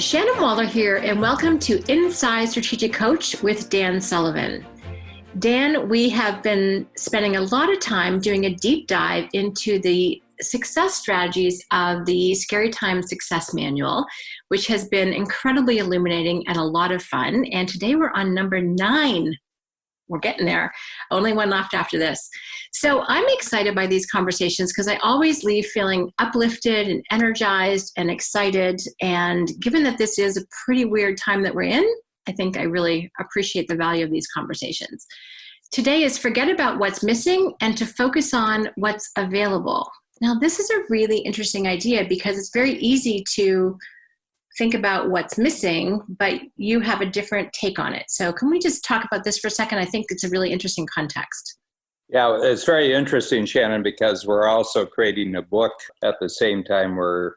Shannon Waller here, and welcome to Inside Strategic Coach with Dan Sullivan. Dan, we have been spending a lot of time doing a deep dive into the success strategies of the Scary Times Success Manual, which has been incredibly illuminating and a lot of fun. And today we're on number 9. We're getting there. Only one left after this. So I'm excited by these conversations because I always leave feeling uplifted and energized and excited. And given that this is a pretty weird time that we're in, I think I really appreciate the value of these conversations. Today is forget about what's missing and to focus on what's available. Now, this is a really interesting idea because it's very easy to think about what's missing, but you have a different take on it. So can we just talk about this for a second? I think it's a really interesting context. Yeah, it's very interesting, Shannon, because we're also creating a book at the same time we're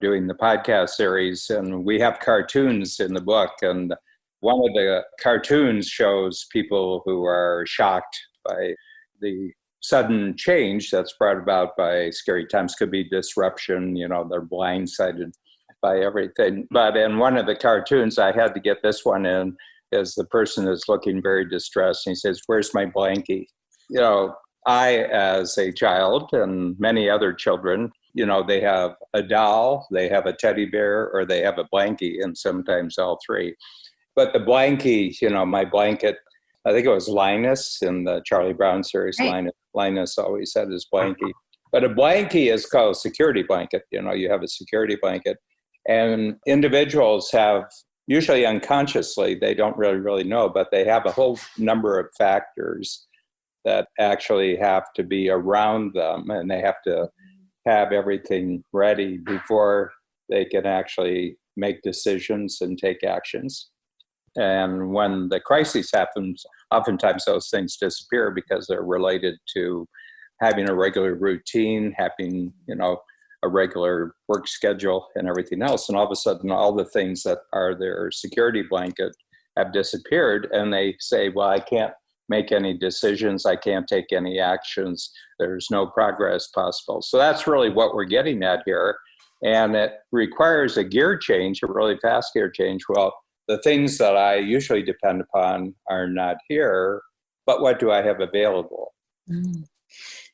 doing the podcast series, and we have cartoons in the book. And one of the cartoons shows people who are shocked by the sudden change that's brought about by scary times. Could be disruption, they're blindsided by everything. But in one of the cartoons, I had to get this one in, is the person is looking very distressed. And he says, "Where's my blankie?" I, as a child and many other children, they have a doll, they have a teddy bear, or they have a blankie, and sometimes all three. But the blankie, my blanket, I think it was Linus in the Charlie Brown series. Right. Linus always had his blankie. But a blankie is called a security blanket. You have a security blanket. And individuals have, usually unconsciously, they don't really know, but they have a whole number of factors that actually have to be around them, and they have to have everything ready before they can actually make decisions and take actions. And when the crisis happens, oftentimes those things disappear because they're related to having a regular routine, having, a regular work schedule and everything else. And all of a sudden, all the things that are their security blanket have disappeared. And they say, well, I can't make any decisions. I can't take any actions. There's no progress possible. So that's really what we're getting at here. And it requires a gear change, a really fast gear change. Well, the things that I usually depend upon are not here, but what do I have available?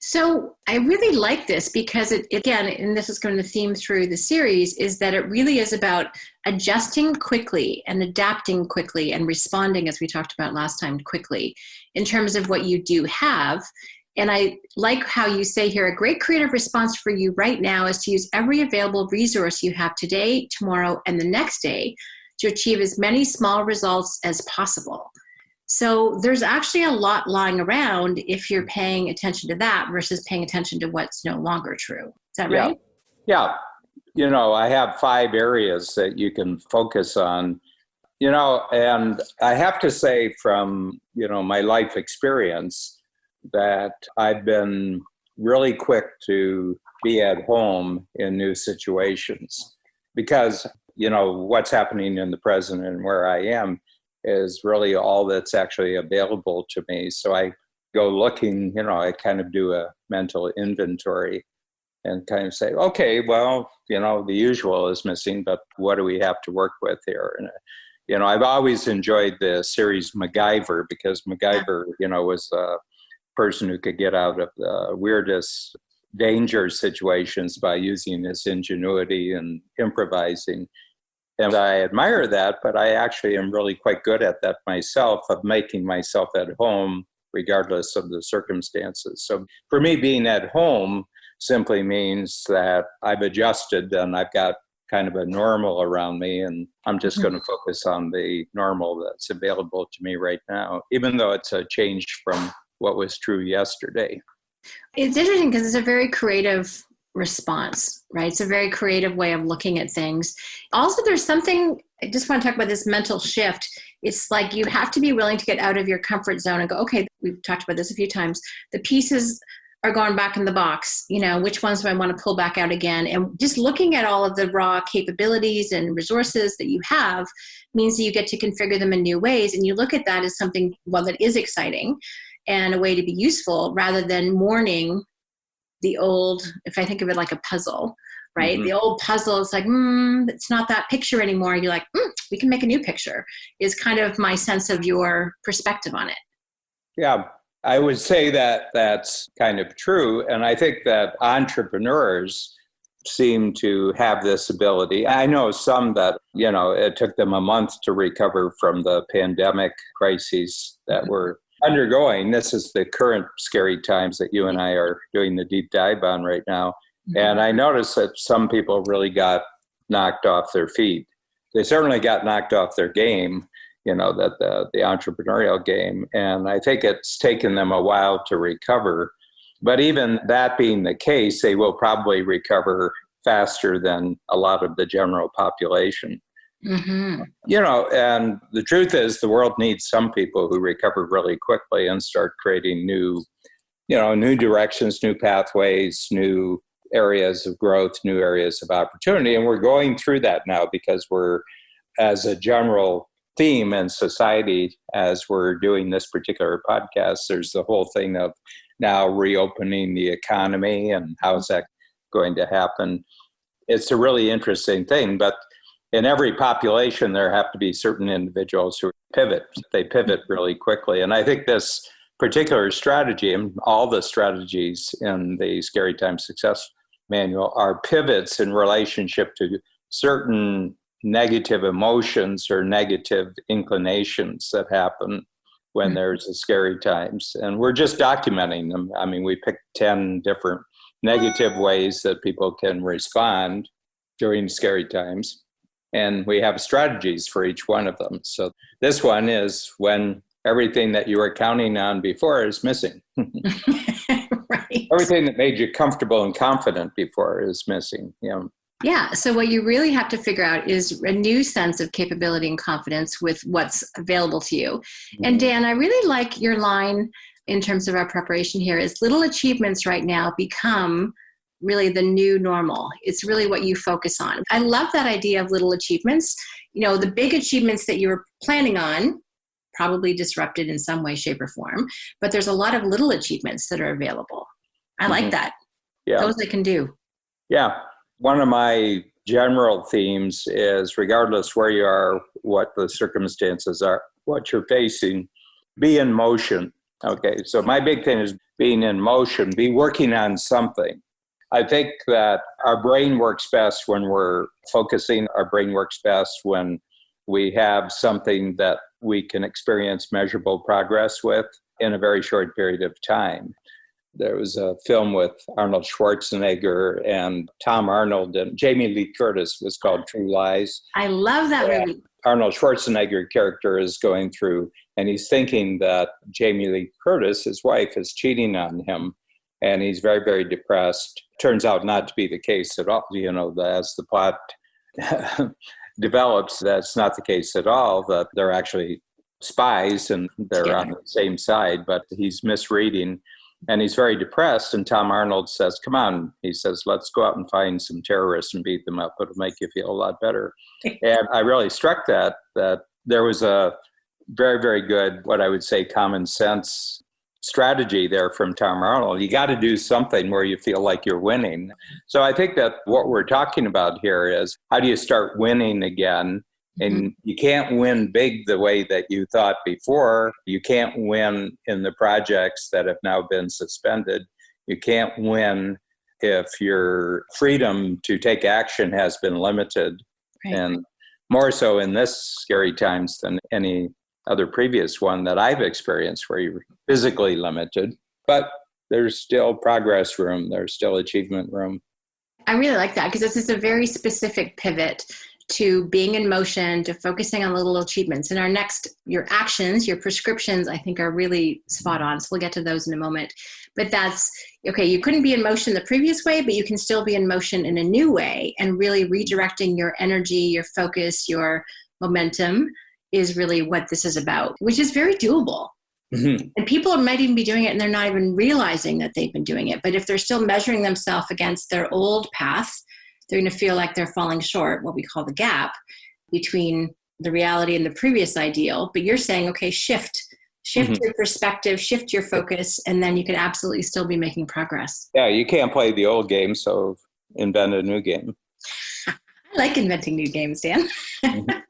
So I really like this because it, again, and this is going to theme through the series, is that it really is about adjusting quickly and adapting quickly and responding, as we talked about last time, quickly in terms of what you do have. And I like how you say here, a great creative response for you right now is to use every available resource you have today, tomorrow, and the next day to achieve as many small results as possible. So there's actually a lot lying around if you're paying attention to that versus paying attention to what's no longer true. Is that right? Yeah. I have 5 areas that you can focus on, and I have to say from, my life experience that I've been really quick to be at home in new situations because, what's happening in the present and where I am is really all that's actually available to me. So I go looking, I kind of do a mental inventory and kind of say, okay, well, the usual is missing, but what do we have to work with here? And, I've always enjoyed the series MacGyver because MacGyver, was a person who could get out of the weirdest danger situations by using his ingenuity and improvising. And I admire that, but I actually am really quite good at that myself, of making myself at home regardless of the circumstances. So for me, being at home simply means that I've adjusted and I've got kind of a normal around me, and I'm just going to focus on the normal that's available to me right now, even though it's a change from what was true yesterday. It's interesting because it's a very creative response, right? It's a very creative way of looking at things. Also, there's something, I just want to talk about this mental shift. It's like you have to be willing to get out of your comfort zone and go, okay, we've talked about this a few times. The pieces are going back in the box. Which ones do I want to pull back out again? And just looking at all of the raw capabilities and resources that you have means that you get to configure them in new ways. And you look at that as something, that is exciting and a way to be useful rather than mourning the old, if I think of it like a puzzle, right? The old puzzle, it's like, it's not that picture anymore. You're like, we can make a new picture, is kind of my sense of your perspective on it. Yeah, I would say that that's kind of true. And I think that entrepreneurs seem to have this ability. I know some that, it took them a month to recover from the pandemic crises that we're undergoing. This is the current scary times that you and I are doing the deep dive on right now. And I noticed that some people really got knocked off their feet. They certainly got knocked off their game, that the entrepreneurial game. And I think it's taken them a while to recover. But even that being the case, they will probably recover faster than a lot of the general population. And the truth is the world needs some people who recover really quickly and start creating new directions, new pathways, new areas of growth, new areas of opportunity. And we're going through that now because we're, as a general theme in society, as we're doing this particular podcast, there's the whole thing of now reopening the economy and how's that going to happen. It's a really interesting thing, but in every population, there have to be certain individuals who pivot. They pivot really quickly. And I think this particular strategy, and all the strategies in the Scary Times Success Manual, are pivots in relationship to certain negative emotions or negative inclinations that happen when there's a scary times. And we're just documenting them. I mean, we picked 10 different negative ways that people can respond during scary times. And we have strategies for each one of them. So this one is when everything that you were counting on before is missing. Right. Everything that made you comfortable and confident before is missing. Yeah. So what you really have to figure out is a new sense of capability and confidence with what's available to you. And Dan, I really like your line in terms of our preparation here is little achievements right now become really the new normal. It's really what you focus on. I love that idea of little achievements. The big achievements that you were planning on probably disrupted in some way, shape, or form, but there's a lot of little achievements that are available. I like that. Yeah. Those I can do. Yeah. One of my general themes is regardless where you are, what the circumstances are, what you're facing, be in motion. Okay. So my big thing is being in motion, be working on something. I think that our brain works best when we're focusing. Our brain works best when we have something that we can experience measurable progress with in a very short period of time. There was a film with Arnold Schwarzenegger and Tom Arnold and Jamie Lee Curtis. Was called True Lies. I love that movie. Arnold Schwarzenegger character is going through, and he's thinking that Jamie Lee Curtis, his wife, is cheating on him. And he's very, very depressed. Turns out not to be the case at all. As the plot develops, that's not the case at all, that they're actually spies and they're on the same side, but he's misreading. And he's very depressed. And Tom Arnold says, come on. He says, let's go out and find some terrorists and beat them up. It'll make you feel a lot better. And I really struck that there was a very, very good, what I would say, common sense strategy there from Tom Arnold. You got to do something where you feel like you're winning. So I think that what we're talking about here is how do you start winning again? And you can't win big the way that you thought before. You can't win in the projects that have now been suspended. You can't win if your freedom to take action has been limited. Right. And more so in this scary times than any other previous one that I've experienced where you're physically limited. But there's still progress room. There's still achievement room. I really like that because this is a very specific pivot to being in motion, to focusing on little achievements. And your actions, your prescriptions, I think are really spot on. So we'll get to those in a moment. But that's, okay, you couldn't be in motion the previous way, but you can still be in motion in a new way. And really redirecting your energy, your focus, your momentum is really what this is about, which is very doable. Mm-hmm. And people might even be doing it and they're not even realizing that they've been doing it. But if they're still measuring themselves against their old path, they're going to feel like they're falling short, what we call the gap between the reality and the previous ideal. But you're saying, okay, shift your perspective, shift your focus, and then you can absolutely still be making progress. Yeah, you can't play the old game. So invent a new game. I like inventing new games, Dan. Mhm.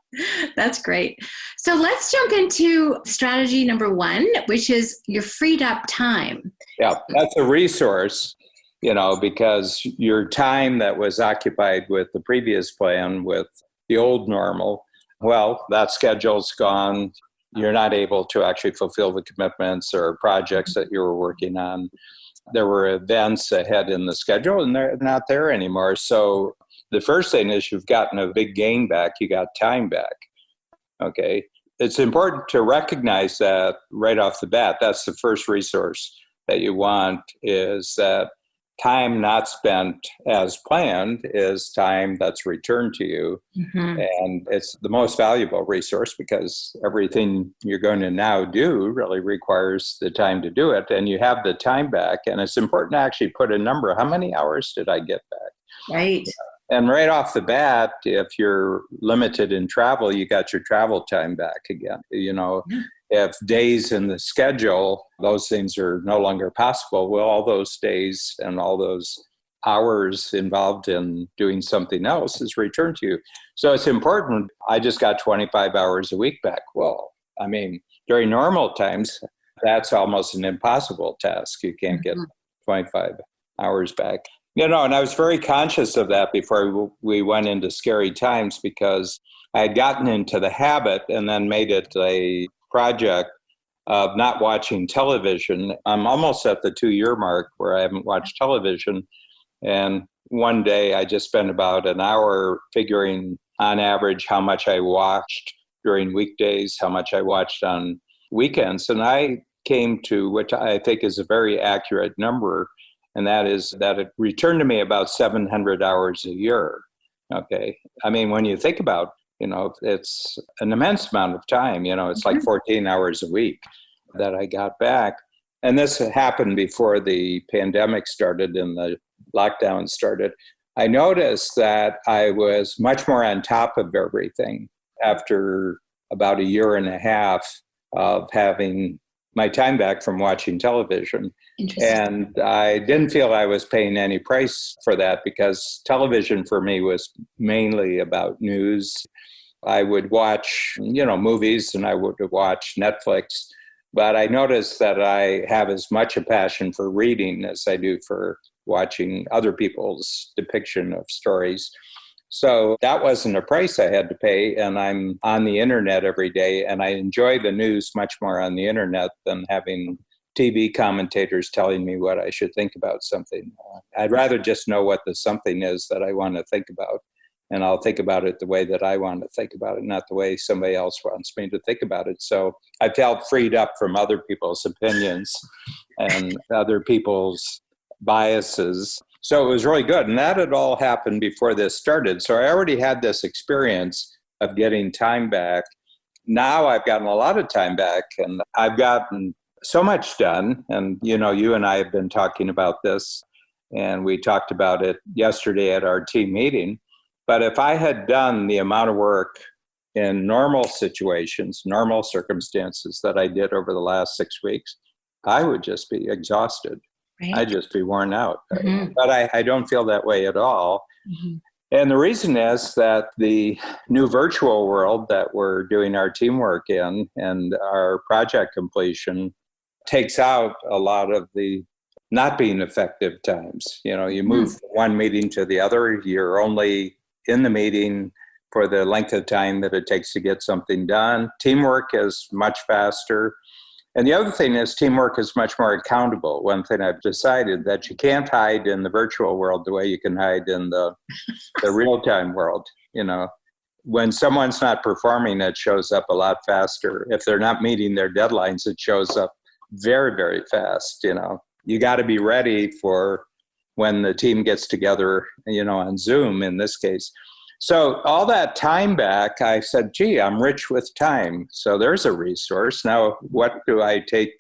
That's great. So let's jump into strategy number 1, which is your freed up time. Yeah, that's a resource, because your time that was occupied with the previous plan, with the old normal, well, that schedule's gone. You're not able to actually fulfill the commitments or projects that you were working on. There were events ahead in the schedule and they're not there anymore. So the first thing is you've gotten a big gain back. You got time back. Okay. It's important to recognize that right off the bat. That's the first resource that you want, is that time not spent as planned is time that's returned to you. Mm-hmm. And it's the most valuable resource because everything you're going to now do really requires the time to do it. And you have the time back. And it's important to actually put a number. How many hours did I get back? Right. And right off the bat, if you're limited in travel, you got your travel time back again. If days in the schedule, those things are no longer possible, well, all those days and all those hours involved in doing something else is returned to you. So it's important. I just got 25 hours a week back. Well, during normal times, that's almost an impossible task. You can't get 25 hours back. And I was very conscious of that before we went into scary times, because I had gotten into the habit and then made it a project of not watching television. I'm almost at the 2-year mark where I haven't watched television. And one day I just spent about an hour figuring on average how much I watched during weekdays, how much I watched on weekends. And I came to, which I think is a very accurate number, and that is that it returned to me about 700 hours a year. Okay. When you think about, it's an immense amount of time, it's like 14 hours a week that I got back. And this happened before the pandemic started and the lockdown started. I noticed that I was much more on top of everything after about a year and a half of having my time back from watching television. And I didn't feel I was paying any price for that, because television for me was mainly about news. I would watch, movies, and I would watch Netflix. But I noticed that I have as much a passion for reading as I do for watching other people's depiction of stories. So that wasn't a price I had to pay. And I'm on the internet every day, and I enjoy the news much more on the internet than having TV commentators telling me what I should think about something. I'd rather just know what the something is that I want to think about. And I'll think about it the way that I want to think about it, not the way somebody else wants me to think about it. So I felt freed up from other people's opinions and other people's biases. So it was really good. And that had all happened before this started. So I already had this experience of getting time back. Now I've gotten a lot of time back, and I've gotten so much done. And, you and I have been talking about this, and we talked about it yesterday at our team meeting. But if I had done the amount of work in normal situations, normal circumstances that I did over the last 6 weeks, I would just be exhausted. Right. I'd just be worn out. Mm-hmm. But I don't feel that way at all. Mm-hmm. And the reason is that the new virtual world that we're doing our teamwork in and our project completion takes out a lot of the not being effective times. You move from one meeting to the other, you're only in the meeting for the length of time that it takes to get something done. Teamwork is much faster. And the other thing is teamwork is much more accountable. One thing I've decided that you can't hide in the virtual world the way you can hide in the real-time world. When someone's not performing, it shows up a lot faster. If they're not meeting their deadlines, it shows up very, very fast. You got to be ready for when the team gets together, on Zoom in this case. So all that time back, I said, gee, I'm rich with time. So there's a resource. Now, what do I take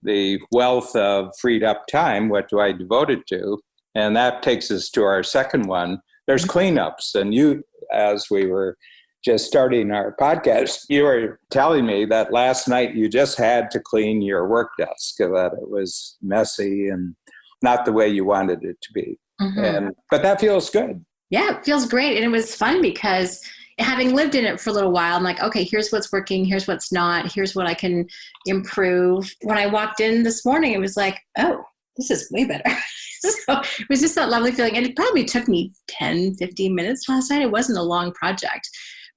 the wealth of freed up time? What do I devote it to? And that takes us to our second one. There's cleanups. And you, as we were just starting our podcast, you were telling me that last night you just had to clean your work desk, that it was messy and not the way you wanted it to be. But that feels good. Yeah, it feels great. And it was fun because having lived in it for a little while, I'm like, okay, here's what's working. Here's what's not. Here's what I can improve. When I walked in this morning, it was like, oh, this is way better. So it was just that lovely feeling. And it probably took me 10, 15 minutes last night. It wasn't a long project.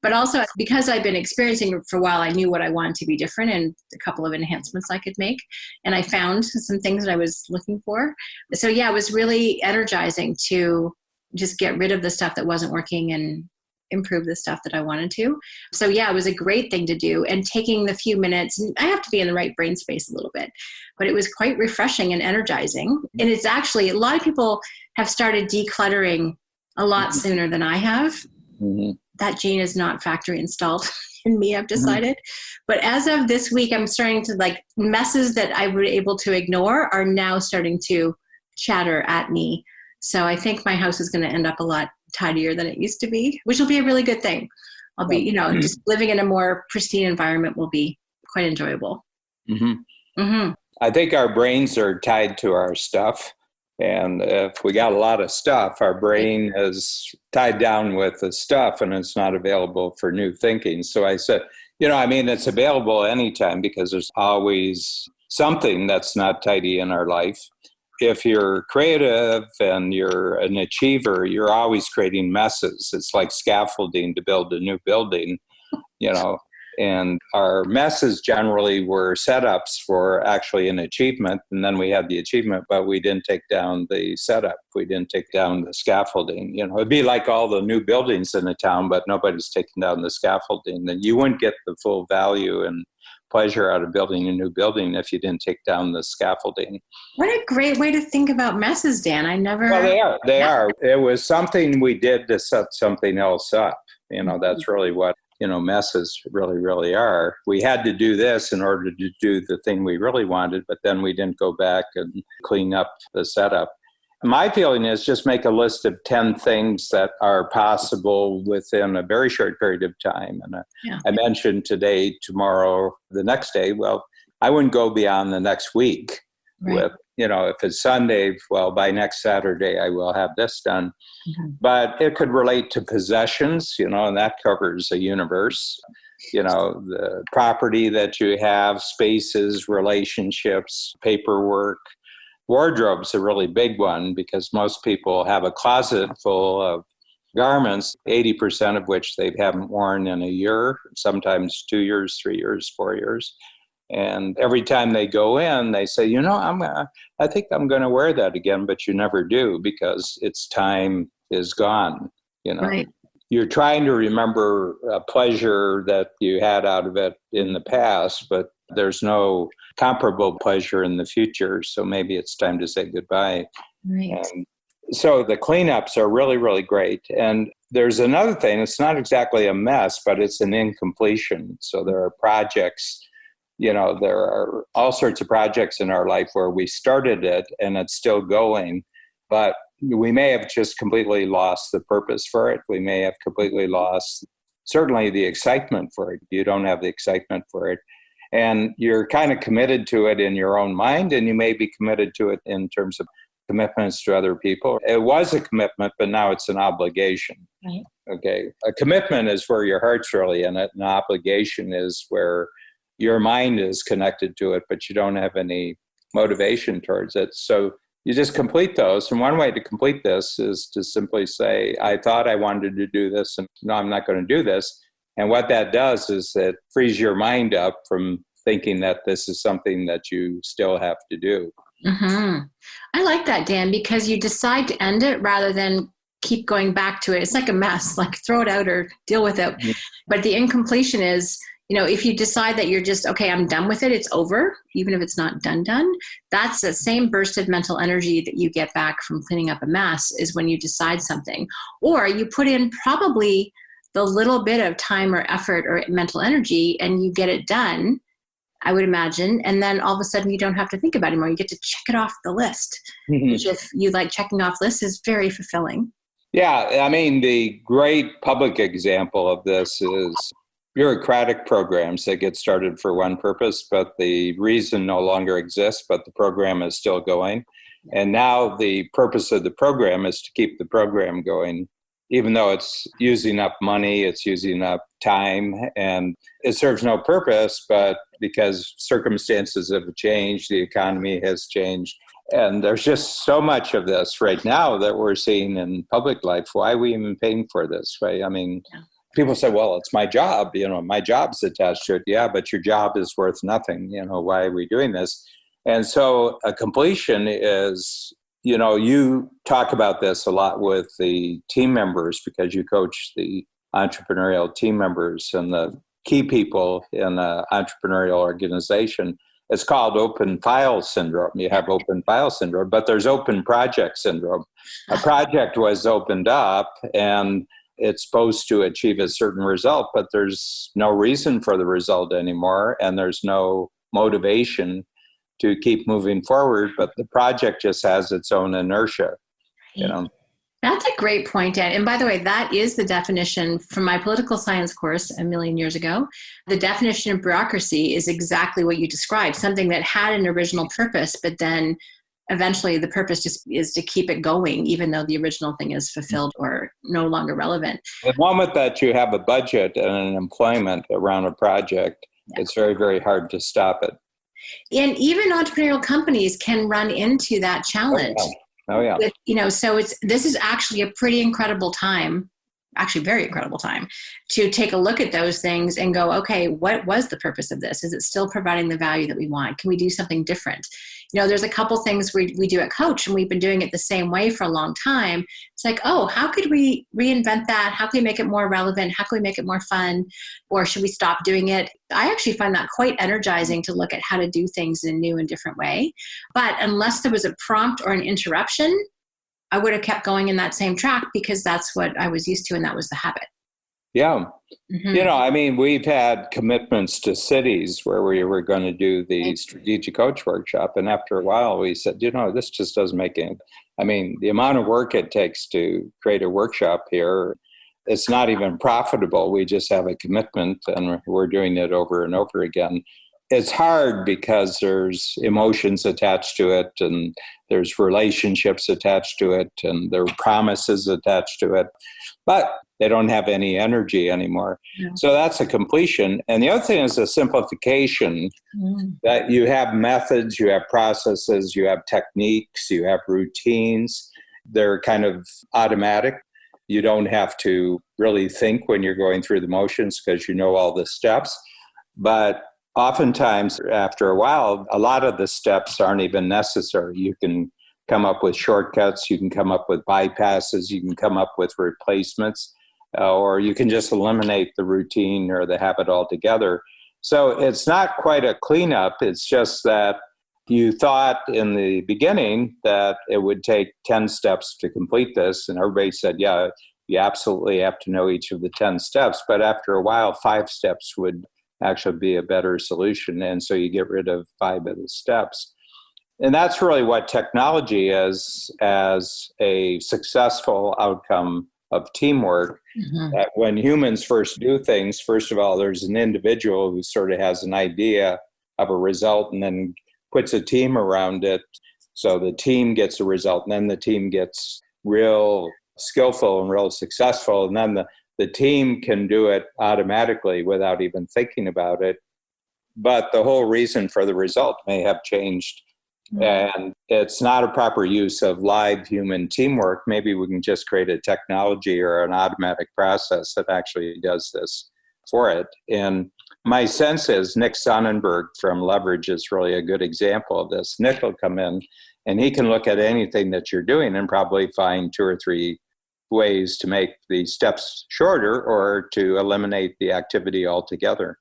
But also because I've been experiencing it for a while, I knew what I wanted to be different and a couple of enhancements I could make. And I found some things that I was looking for. So yeah, it was really energizing to just get rid of the stuff that wasn't working and improve the stuff that I wanted to. So yeah, it was a great thing to do. And taking the few minutes, and I have to be in the right brain space a little bit, but it was quite refreshing and energizing. And it's actually, a lot of people have started decluttering a lot sooner than I have. Mm-hmm. That gene is not factory installed in me, I've decided. But as of this week, I'm starting to messes that I were able to ignore are now starting to chatter at me. So I think my house is going to end up a lot tidier than it used to be, which will be a really good thing. I'll be, just living in a more pristine environment will be quite enjoyable. Mm-hmm. Mm-hmm. I think our brains are tied to our stuff. And if we got a lot of stuff, our brain is tied down with the stuff and it's not available for new thinking. So I said, it's available anytime because there's always something that's not tidy in our life. If you're creative and you're an achiever, you're always creating messes. It's like scaffolding to build a new building, and our messes generally were setups for actually an achievement. And then we had the achievement, but we didn't take down the setup. We didn't take down the scaffolding. It'd be like all the new buildings in a town, but nobody's taking down the scaffolding. Then you wouldn't get the full value and pleasure out of building a new building if you didn't take down the scaffolding. What a great way to think about messes, Dan. I never... Well, they are. It was something we did to set something else up. That's really what, messes really, really are. We had to do this in order to do the thing we really wanted, but then we didn't go back and clean up the setup. My feeling is just make a list of 10 things that are possible within a very short period of time. And I mentioned today, tomorrow, the next day. Well, I wouldn't go beyond the next week. Right. If it's Sunday, well, by next Saturday, I will have this done. Mm-hmm. But it could relate to possessions, and that covers a universe. The property that you have, spaces, relationships, paperwork. Wardrobe's a really big one because most people have a closet full of garments, 80% of which they haven't worn in a year, sometimes 2 years, 3 years, 4 years. And every time they go in, they say, I think I'm going to wear that again, but you never do because its time is gone. Right. You're trying to remember a pleasure that you had out of it in the past, but there's no comparable pleasure in the future. So maybe it's time to say goodbye. Right. And so the cleanups are really, really great. And there's another thing. It's not exactly a mess, but it's an incompletion. So there are projects, there are all sorts of projects in our life where we started it and it's still going, but we may have just completely lost the purpose for it. We may have completely lost certainly the excitement for it. You don't have the excitement for it. And you're kind of committed to it in your own mind, and you may be committed to it in terms of commitments to other people. It was a commitment, but now it's an obligation. Right. Okay. A commitment is where your heart's really in it. An obligation is where your mind is connected to it, but you don't have any motivation towards it. So you just complete those. And one way to complete this is to simply say, I thought I wanted to do this, and no, I'm not going to do this. And what that does is it frees your mind up from thinking that this is something that you still have to do. Mm-hmm. I like that, Dan, because you decide to end it rather than keep going back to it. It's like a mess, like throw it out or deal with it. Mm-hmm. But the incompletion is, if you decide that you're just, okay, I'm done with it, it's over, even if it's not done, that's the same burst of mental energy that you get back from cleaning up a mess is when you decide something. Or you put in probably the little bit of time or effort or mental energy and you get it done, I would imagine. And then all of a sudden you don't have to think about it anymore. You get to check it off the list, mm-hmm. which if you like checking off lists is very fulfilling. Yeah. I mean, the great public example of this is bureaucratic programs that get started for one purpose, but the reason no longer exists, but the program is still going. And now the purpose of the program is to keep the program going, even though it's using up money, it's using up time, and it serves no purpose, but because circumstances have changed, the economy has changed, and there's just so much of this right now that we're seeing in public life. Why are we even paying for this, right? I mean, people say, well, it's my job, my job's attached to it. Yeah, but your job is worth nothing. Why are we doing this? And so a completion is, you talk about this a lot with the team members because you coach the entrepreneurial team members and the key people in an entrepreneurial organization. It's called open file syndrome. You have open file syndrome, but there's open project syndrome. A project was opened up and it's supposed to achieve a certain result, but there's no reason for the result anymore, and there's no motivation to keep moving forward, but the project just has its own inertia, That's a great point, Dan. And by the way, that is the definition from my political science course a million years ago. The definition of bureaucracy is exactly what you described, something that had an original purpose, but then eventually the purpose just is to keep it going, even though the original thing is fulfilled or no longer relevant. The moment that you have a budget and an employment around a project, it's very, very hard to stop it. And even entrepreneurial companies can run into that challenge. Oh, yeah. So this is actually a pretty incredible time, actually very incredible time, to take a look at those things and go, okay, what was the purpose of this? Is it still providing the value that we want? Can we do something different? There's a couple things we do at Coach, and we've been doing it the same way for a long time. It's like, oh, how could we reinvent that? How can we make it more relevant? How can we make it more fun? Or should we stop doing it? I actually find that quite energizing to look at how to do things in a new and different way. But unless there was a prompt or an interruption, I would have kept going in that same track because that's what I was used to, and that was the habit. Yeah. Mm-hmm. We've had commitments to cities where we were going to do the strategic coach workshop. And after a while, we said, this just doesn't make any. The amount of work it takes to create a workshop here, it's not even profitable. We just have a commitment and we're doing it over and over again. It's hard because there's emotions attached to it, and there's relationships attached to it, and there are promises attached to it, but they don't have any energy anymore. Yeah. So that's a completion. And the other thing is a simplification, that you have methods, you have processes, you have techniques, you have routines. They're kind of automatic. You don't have to really think when you're going through the motions because you know all the steps. But oftentimes, after a while, a lot of the steps aren't even necessary. You can come up with shortcuts, you can come up with bypasses, you can come up with replacements, or you can just eliminate the routine or the habit altogether. So it's not quite a cleanup. It's just that you thought in the beginning that it would take 10 steps to complete this, and everybody said, yeah, you absolutely have to know each of the 10 steps. But after a while, 5 steps would actually be a better solution. And so you get rid of 5 of the steps. And that's really what technology is as a successful outcome of teamwork. Mm-hmm. That when humans first do things, first of all, there's an individual who sort of has an idea of a result and then puts a team around it. So the team gets a result, and then the team gets real skillful and real successful. And then the team can do it automatically without even thinking about it. But the whole reason for the result may have changed. And it's not a proper use of live human teamwork. Maybe we can just create a technology or an automatic process that actually does this for it. And my sense is Nick Sonnenberg from Leverage is really a good example of this. Nick will come in and he can look at anything that you're doing and probably find 2 or 3 ways to make the steps shorter or to eliminate the activity altogether.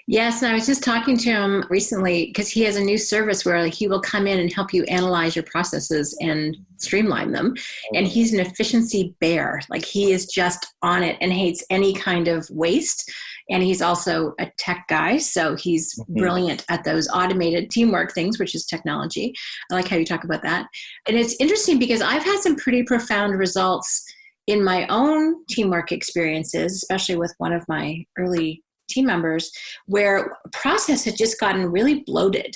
Yes, and I was just talking to him recently because he has a new service where he will come in and help you analyze your processes and streamline them. And he's an efficiency bear. Like, he is just on it and hates any kind of waste. And he's also a tech guy, so he's brilliant at those automated teamwork things, which is technology. I like how you talk about that. And it's interesting because I've had some pretty profound results in my own teamwork experiences, especially with one of my early team members, where process had just gotten really bloated.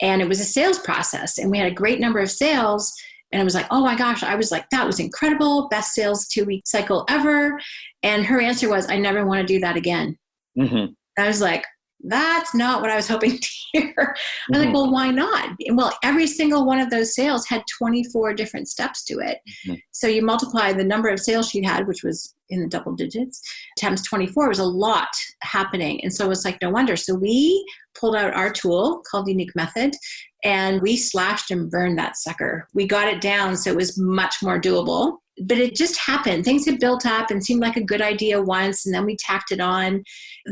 And it was a sales process. And we had a great number of sales. And I was like, oh my gosh, I was like, that was incredible. Best sales 2-week cycle ever. And her answer was, I never want to do that again. Mm-hmm. I was like, that's not what I was hoping to hear. I was like, well, why not? Well, every single one of those sales had 24 different steps to it. Mm-hmm. So you multiply the number of sales she had, which was in the double digits, times 24 was a lot happening. And so it's like, no wonder. So we pulled out our tool called Unique Method, and we slashed and burned that sucker. We got it down so it was much more doable. But it just happened. Things had built up and seemed like a good idea once, and then we tacked it on.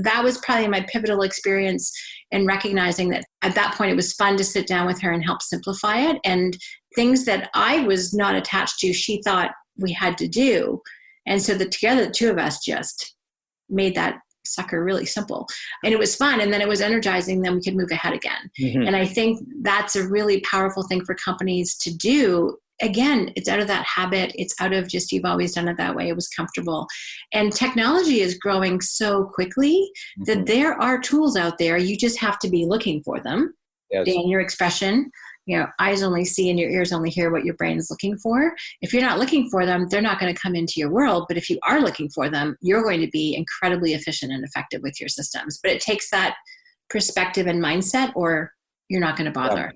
That was probably my pivotal experience in recognizing that at that point it was fun to sit down with her and help simplify it. And things that I was not attached to, she thought we had to do. And so together, the two of us just made that sucker really simple. And it was fun. And then it was energizing. Then we could move ahead again. Mm-hmm. And I think that's a really powerful thing for companies to do. Again, it's out of that habit. It's out of just, you've always done it that way. It was comfortable. And technology is growing so quickly that there are tools out there. You just have to be looking for them. Yes. Dan, your expression, eyes only see and your ears only hear what your brain is looking for. If you're not looking for them, they're not going to come into your world. But if you are looking for them, you're going to be incredibly efficient and effective with your systems. But it takes that perspective and mindset, or you're not going to bother.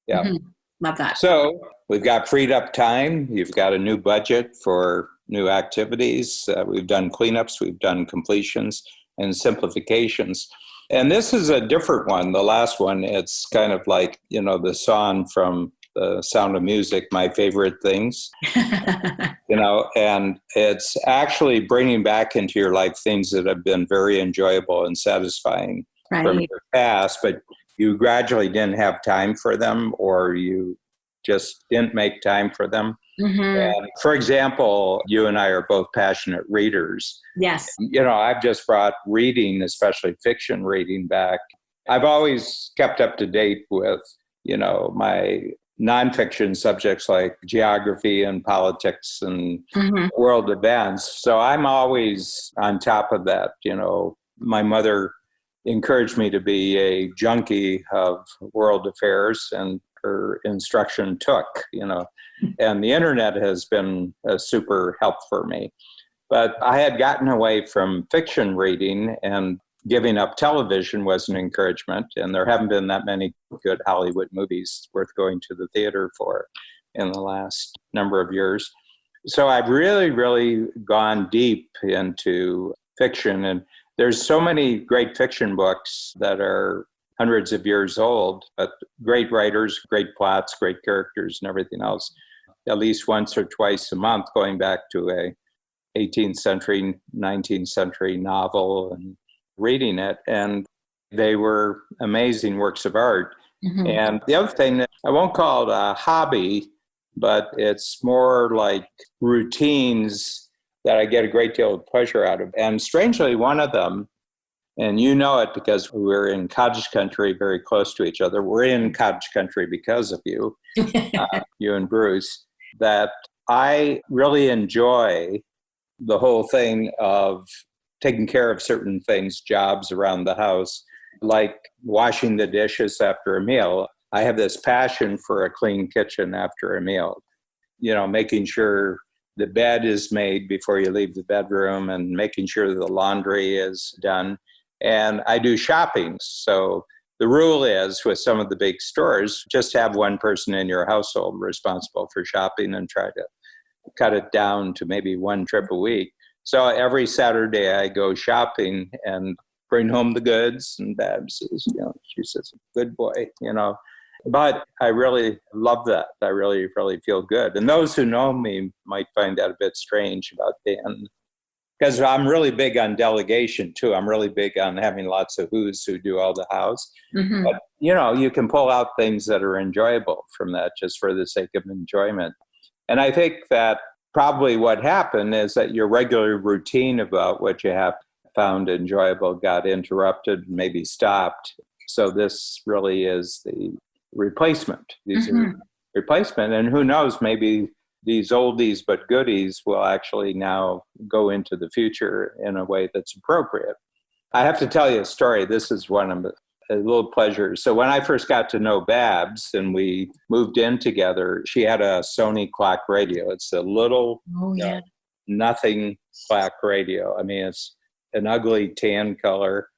Yeah. Mm-hmm. Love that. So we've got freed up time. You've got a new budget for new activities. We've done cleanups. We've done completions and simplifications. And this is a different one. The last one, it's kind of like, the song from The Sound of Music, My Favorite Things, and it's actually bringing back into your life things that have been very enjoyable and satisfying from your past, but you gradually didn't have time for them, or you just didn't make time for them. Mm-hmm. And for example, you and I are both passionate readers. Yes. I've just brought reading, especially fiction reading, back. I've always kept up to date with, my nonfiction subjects like geography and politics and world events. So I'm always on top of that. My mother encouraged me to be a junkie of world affairs, and her instruction took, and the internet has been a super help for me. But I had gotten away from fiction reading, and giving up television was an encouragement. And there haven't been that many good Hollywood movies worth going to the theater for in the last number of years. So I've really, really gone deep into fiction. And there's so many great fiction books that are hundreds of years old, but great writers, great plots, great characters, and everything else. At least once or twice a month, going back to a 18th century, 19th century novel and reading it. And they were amazing works of art. Mm-hmm. And the other thing, that I won't call it a hobby, but it's more like routines that I get a great deal of pleasure out of. And strangely, one of them, and you know it because we're in cottage country, very close to each other. We're in cottage country because of you, you and Bruce, that I really enjoy the whole thing of taking care of certain things, jobs around the house, like washing the dishes after a meal. I have this passion for a clean kitchen after a meal, making sure the bed is made before you leave the bedroom and making sure the laundry is done. And I do shopping. So the rule is with some of the big stores, just have one person in your household responsible for shopping and try to cut it down to maybe one trip a week. So every Saturday I go shopping and bring home the goods, and Babs says, she says, good boy, But I really love that. I really, really feel good. And those who know me might find that a bit strange about Dan, because I'm really big on delegation too. I'm really big on having lots of who's who do all the house. Mm-hmm. But, you can pull out things that are enjoyable from that just for the sake of enjoyment. And I think that probably what happened is that your regular routine about what you have found enjoyable got interrupted, maybe stopped. So this really is the replacement. These are replacement. And who knows, maybe these oldies but goodies will actually now go into the future in a way that's appropriate. I have to tell you a story. This is one of a little pleasure. So when I first got to know Babs and we moved in together, she had a Sony clock radio. It's a little nothing clock radio. I mean, it's an ugly tan color,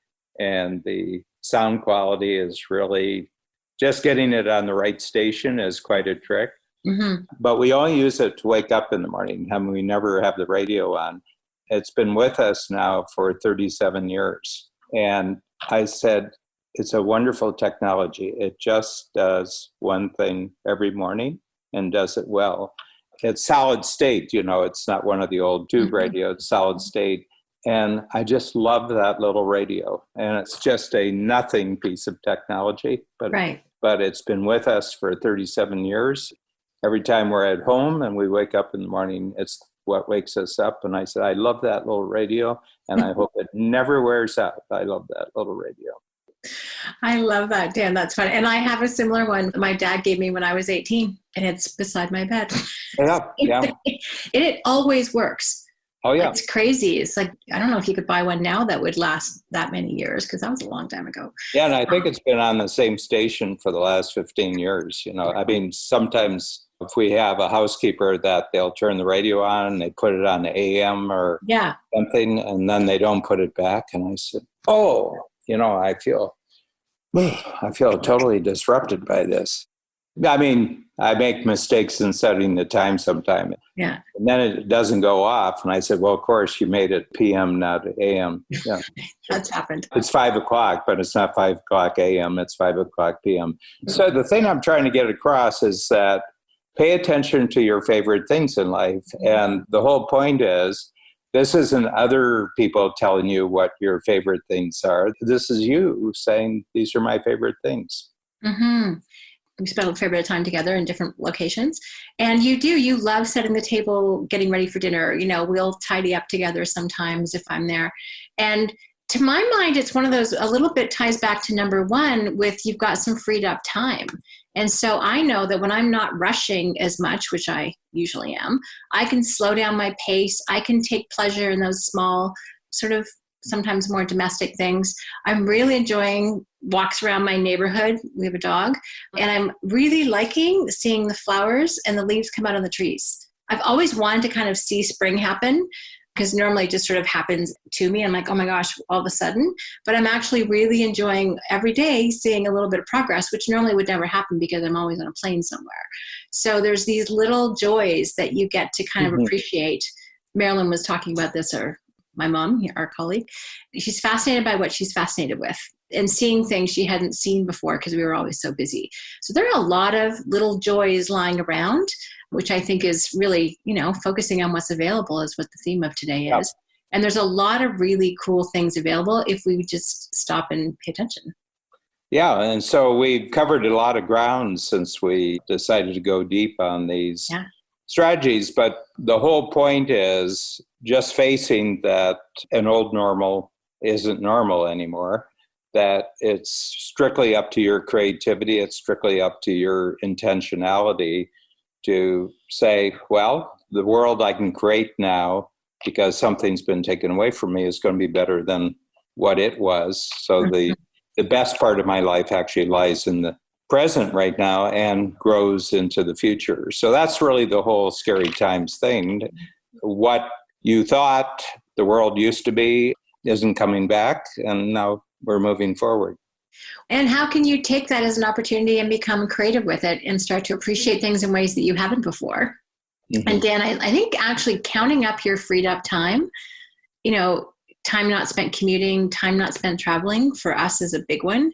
and the sound quality is really, just getting it on the right station is quite a trick. Mm-hmm. But we only use it to wake up in the morning. I mean, we never have the radio on. It's been with us now for 37 years. And I said, it's a wonderful technology. It just does one thing every morning and does it well. It's solid state, it's not one of the old tube radios, it's solid state. And I just love that little radio. And it's just a nothing piece of technology, but it's been with us for 37 years. Every time we're at home and we wake up in the morning, it's what wakes us up. And I said, I love that little radio, and I hope it never wears out. I love that little radio. I love that, Dan. That's fun. And I have a similar one my dad gave me when I was 18, and it's beside my bed. Yeah. And it always works. Oh, yeah. It's crazy. It's like, I don't know if you could buy one now that would last that many years, because that was a long time ago. Yeah, and I think it's been on the same station for the last 15 years. I mean, sometimes if we have a housekeeper that they'll turn the radio on and they put it on the AM or something, and then they don't put it back. And I said, I feel totally disrupted by this. I mean, I make mistakes in setting the time sometimes. Yeah. And then it doesn't go off. And I said, well, of course, you made it PM, not AM. Yeah. That's happened. It's 5:00, but it's not 5:00 AM. It's 5:00 PM. So the thing I'm trying to get across is that pay attention to your favorite things in life. And the whole point is, this isn't other people telling you what your favorite things are. This is you saying, these are my favorite things. Mm-hmm. We spend a fair bit of time together in different locations. And you love setting the table, getting ready for dinner. We'll tidy up together sometimes if I'm there. And to my mind, it's one of those, a little bit ties back to number one with you've got some freed up time. And so I know that when I'm not rushing as much, which I usually am, I can slow down my pace. I can take pleasure in those small, sort of sometimes more domestic things. I'm really enjoying walks around my neighborhood. We have a dog, and I'm really liking seeing the flowers and the leaves come out on the trees. I've always wanted to kind of see spring happen, because normally it just sort of happens to me. I'm like, oh my gosh, all of a sudden. But I'm actually really enjoying every day seeing a little bit of progress, which normally would never happen because I'm always on a plane somewhere. So there's these little joys that you get to kind of appreciate. Marilyn was talking about this, or my mom, our colleague. She's fascinated by what she's fascinated with and seeing things she hadn't seen before because we were always so busy. So there are a lot of little joys lying around, which I think is really, focusing on what's available is what the theme of today is. And there's a lot of really cool things available if we just stop and pay attention. Yeah, and so we've covered a lot of ground since we decided to go deep on these strategies. But the whole point is just facing that an old normal isn't normal anymore, that it's strictly up to your creativity, it's strictly up to your intentionality to say, well, the world I can create now because something's been taken away from me is going to be better than what it was. So the best part of my life actually lies in the present right now and grows into the future. So that's really the whole scary times thing. What you thought the world used to be isn't coming back, and now we're moving forward. And how can you take that as an opportunity and become creative with it and start to appreciate things in ways that you haven't before? Mm-hmm. And Dan, I think actually counting up your freed up time, time not spent commuting, time not spent traveling for us is a big one.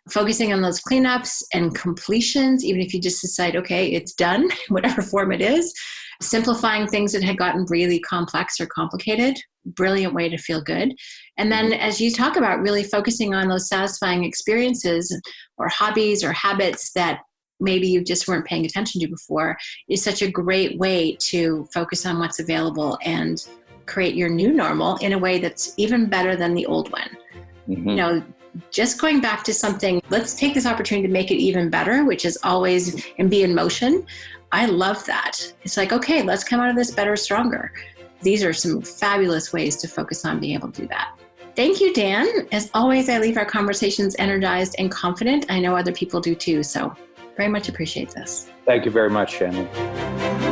Focusing on those cleanups and completions, even if you just decide, okay, it's done, whatever form it is. Simplifying things that had gotten really complex or complicated, brilliant way to feel good. And then as you talk about really focusing on those satisfying experiences or hobbies or habits that maybe you just weren't paying attention to before is such a great way to focus on what's available and create your new normal in a way that's even better than the old one. Mm-hmm. Just going back to something, let's take this opportunity to make it even better, which is always and be in motion. I love that. It's like, okay, let's come out of this better, stronger. These are some fabulous ways to focus on being able to do that. Thank you, Dan. As always, I leave our conversations energized and confident. I know other people do too, so very much appreciate this. Thank you very much, Shannon.